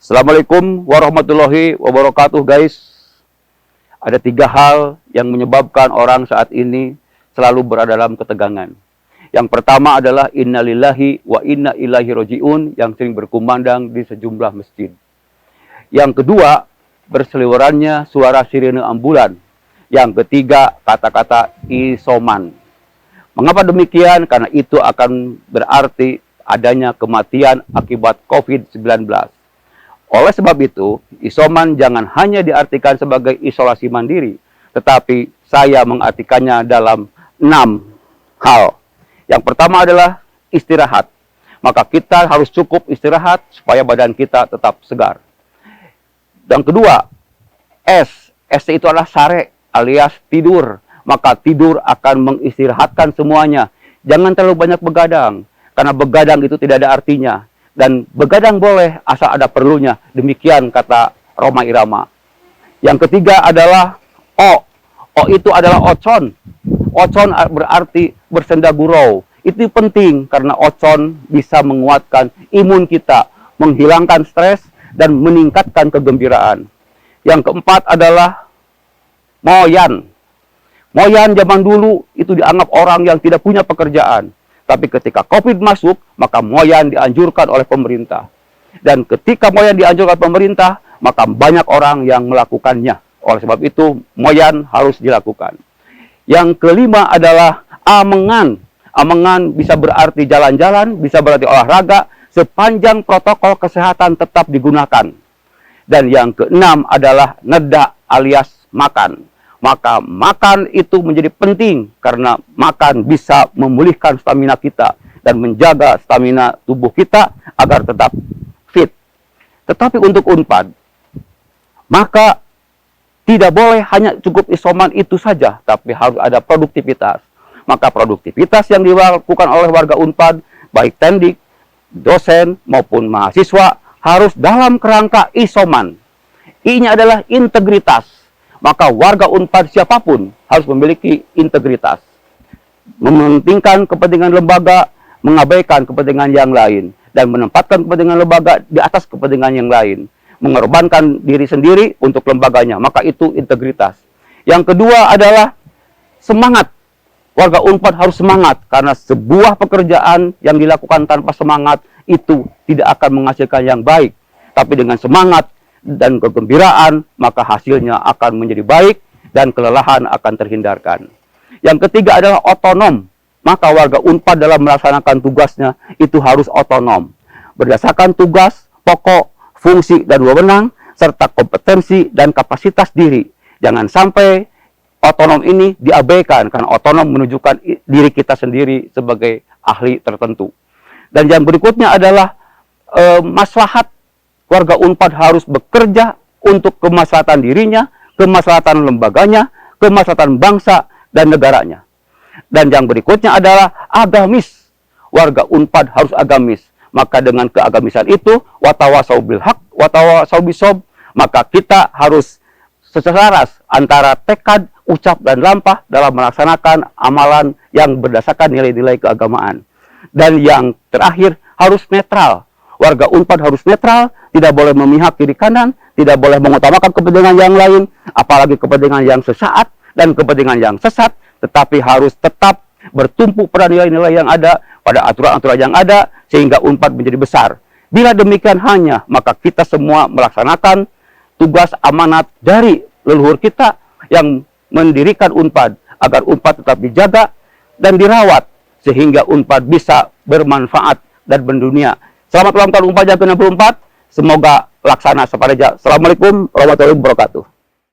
Assalamualaikum warahmatullahi wabarakatuh, guys. Ada 3 hal yang menyebabkan orang saat ini selalu berada dalam ketegangan. Yang pertama adalah innalillahi wa inna ilaihi roji'un yang sering berkumandang di sejumlah masjid. Yang kedua, berseliwerannya suara sirene ambulan. Yang ketiga, kata-kata isoman. Mengapa demikian? Karena itu akan berarti adanya kematian akibat COVID-19. Oleh sebab itu, isoman jangan hanya diartikan sebagai isolasi mandiri, tetapi saya mengartikannya dalam 6 hal. Yang pertama adalah istirahat. Maka kita harus cukup istirahat supaya badan kita tetap segar. Yang kedua, S itu adalah sare alias tidur. Maka tidur akan mengistirahatkan semuanya. Jangan terlalu banyak begadang, karena begadang itu tidak ada artinya. Dan begadang boleh asal ada perlunya. Demikian kata Rhoma Irama. Yang ketiga adalah O. O itu adalah ocon. Ocon berarti bersenda gurau. Itu penting karena ocon bisa menguatkan imun kita, menghilangkan stres, dan meningkatkan kegembiraan. Yang keempat adalah moyan. Moyan zaman dulu itu dianggap orang yang tidak punya pekerjaan. Tapi ketika COVID masuk, maka moyan dianjurkan oleh pemerintah. Dan ketika moyan dianjurkan pemerintah, maka banyak orang yang melakukannya. Oleh sebab itu, moyan harus dilakukan. Yang kelima adalah amengan. Amengan bisa berarti jalan-jalan, bisa berarti olahraga, sepanjang protokol kesehatan tetap digunakan. Dan yang keenam adalah neda alias makan. Maka makan itu menjadi penting karena makan bisa memulihkan stamina kita dan menjaga stamina tubuh kita agar tetap fit. Tetapi untuk Unpad, maka tidak boleh hanya cukup isoman itu saja, tapi harus ada produktivitas. Maka produktivitas yang dilakukan oleh warga Unpad, baik tendik, dosen maupun mahasiswa, harus dalam kerangka isoman. I-nya adalah integritas. Maka warga Unpad siapapun harus memiliki integritas. Mementingkan kepentingan lembaga, mengabaikan kepentingan yang lain. Dan menempatkan kepentingan lembaga di atas kepentingan yang lain. Mengorbankan diri sendiri untuk lembaganya. Maka itu integritas. Yang kedua adalah semangat. Warga Unpad harus semangat. Karena sebuah pekerjaan yang dilakukan tanpa semangat itu tidak akan menghasilkan yang baik. Tapi dengan semangat dan kegembiraan, maka hasilnya akan menjadi baik dan kelelahan akan terhindarkan. Yang ketiga adalah otonom. Maka warga Unpad dalam melaksanakan tugasnya itu harus otonom. Berdasarkan tugas, pokok, fungsi, dan wewenang, serta kompetensi dan kapasitas diri. Jangan sampai otonom ini diabaikan, karena otonom menunjukkan diri kita sendiri sebagai ahli tertentu. Dan yang berikutnya adalah maslahat. Warga Unpad harus bekerja untuk kemaslahatan dirinya, kemaslahatan lembaganya, kemaslahatan bangsa dan negaranya. Dan yang berikutnya adalah agamis. Warga Unpad harus agamis. Maka dengan keagamisan itu, watawasau bil haq, watawasau bisob, maka kita harus seselaras antara tekad, ucap, dan lampah dalam melaksanakan amalan yang berdasarkan nilai-nilai keagamaan. Dan yang terakhir, harus netral. Warga Unpad harus netral, tidak boleh memihak kiri kanan, tidak boleh mengutamakan kepentingan yang lain, apalagi kepentingan yang sesaat dan kepentingan yang sesat, tetapi harus tetap bertumpu pada nilai-nilai yang ada, pada aturan-aturan yang ada, sehingga Unpad menjadi besar. Bila demikian hanya, maka kita semua melaksanakan tugas amanat dari leluhur kita yang mendirikan Unpad, agar Unpad tetap dijaga dan dirawat, sehingga Unpad bisa bermanfaat dan mendunia. Selamat ulang tahun Unpad yang ke-64. Semoga laksana separeja. Assalamualaikum warahmatullahi wabarakatuh.